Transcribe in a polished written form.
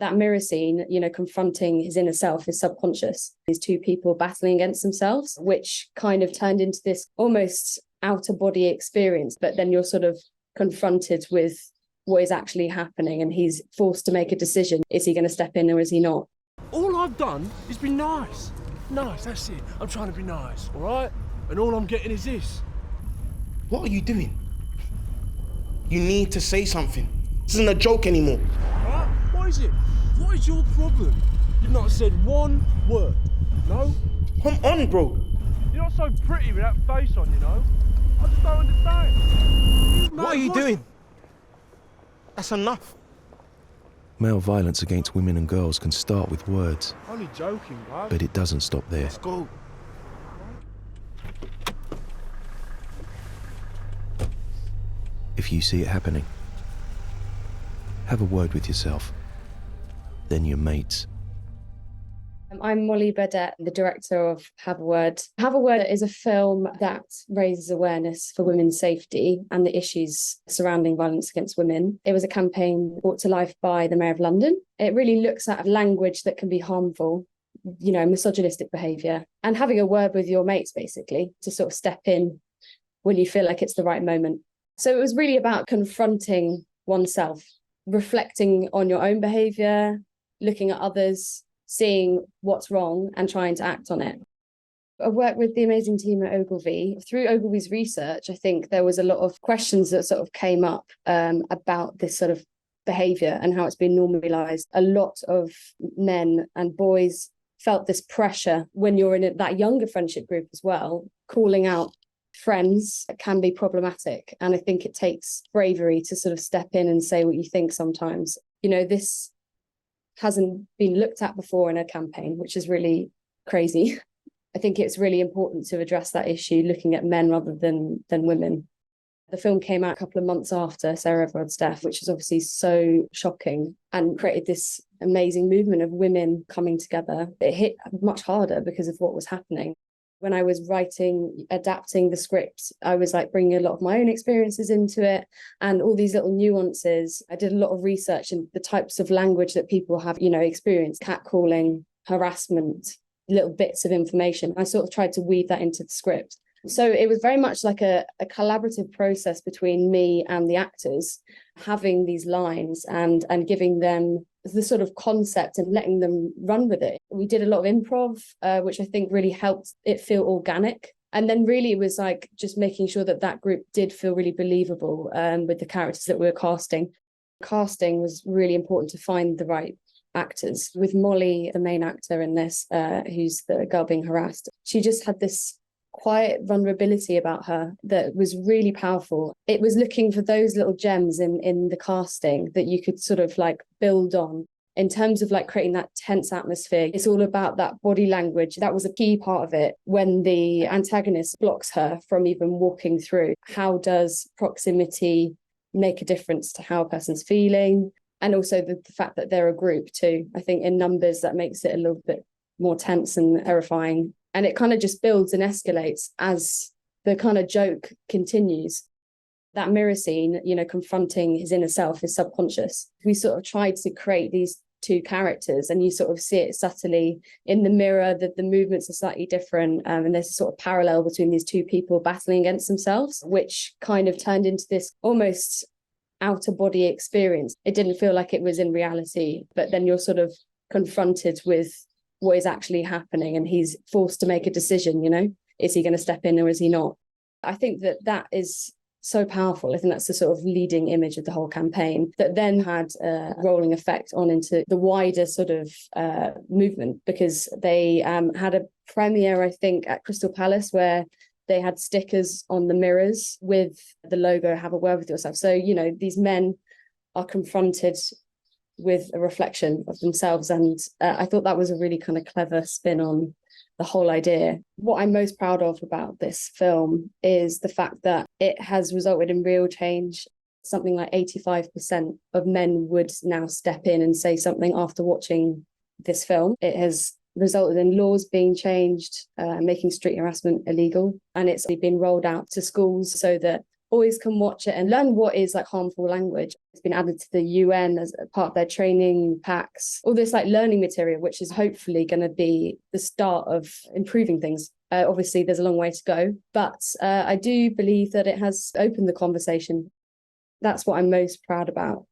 That mirror scene, confronting his inner self, his subconscious, these two people battling against themselves, which kind of turned into this almost outer body experience. But then you're sort of confronted with what is actually happening and he's forced to make a decision. Is he going to step in or is he not? All I've done is be nice. Nice, that's it. I'm trying to be nice, all right? And all I'm getting is this. What are you doing? You need to say something. This isn't a joke anymore. What? What is it? What is your problem? You've not said one word, no? Come on, bro. You're not so pretty with that face on, I just don't understand. What are you doing? That's enough. Male violence against women and girls can start with words. Only joking, bro. But it doesn't stop there. Let's go. If you see it happening, have a word with yourself, then your mates. I'm Molly Burdett, the director of Have a Word. Have a Word is a film that raises awareness for women's safety and the issues surrounding violence against women. It was a campaign brought to life by the Mayor of London. It really looks at language that can be harmful, misogynistic behaviour, and having a word with your mates, basically, to sort of step in when you feel like it's the right moment. So it was really about confronting oneself, reflecting on your own behaviour, looking at others, seeing what's wrong and trying to act on it. I worked with the amazing team at Ogilvy. Through Ogilvy's research, I think there was a lot of questions that sort of came up about this sort of behaviour and how it's been normalised. A lot of men and boys felt this pressure when you're in that younger friendship group as well. Calling out friends can be problematic. And I think it takes bravery to sort of step in and say what you think sometimes. This hasn't been looked at before in a campaign, which is really crazy. I think it's really important to address that issue, looking at men rather than women. The film came out a couple of months after Sarah Everard's death, which is obviously so shocking and created this amazing movement of women coming together. It hit much harder because of what was happening. When I was adapting the script, I was bringing a lot of my own experiences into it and all these little nuances. I did a lot of research in the types of language that people have, experienced, catcalling, harassment, little bits of information. I sort of tried to weave that into the script. So it was very much like a collaborative process between me and the actors, having these lines and giving them the sort of concept and letting them run with it. We did a lot of improv, which I think really helped it feel organic. And then really it was just making sure that group did feel really believable with the characters that we were casting. Casting was really important to find the right actors. With Molly, the main actor in this, who's the girl being harassed, she just had this quiet vulnerability about her that was really powerful. It was looking for those little gems in the casting that you could sort of build on. In terms of creating that tense atmosphere, it's all about that body language. That was a key part of it. When the antagonist blocks her from even walking through, how does proximity make a difference to how a person's feeling? And also the fact that they're a group too. I think in numbers that makes it a little bit more tense and terrifying. And it kind of just builds and escalates as the kind of joke continues. That mirror scene, confronting his inner self, his subconscious. We sort of tried to create these two characters and you sort of see it subtly in the mirror, that the movements are slightly different. And there's a sort of parallel between these two people battling against themselves, which kind of turned into this almost outer body experience. It didn't feel like it was in reality, but then you're sort of confronted with what is actually happening and he's forced to make a decision. Is he going to step in or is he not? I think that is so powerful. I think that's the sort of leading image of the whole campaign that then had a rolling effect on into the wider sort of movement, because they had a premiere, I think, at Crystal Palace where they had stickers on the mirrors with the logo, "Have a word with yourself." So, these men are confronted with a reflection of themselves. And I thought that was a really kind of clever spin on the whole idea. What I'm most proud of about this film is the fact that it has resulted in real change. Something like 85% of men would now step in and say something after watching this film. It has resulted in laws being changed, making street harassment illegal. And it's been rolled out to schools so that boys can watch it and learn what is like harmful language. It's been added to the UN as a part of their training packs, all this like learning material, which is hopefully going to be the start of improving things. Obviously, there's a long way to go, but I do believe that it has opened the conversation. That's what I'm most proud about.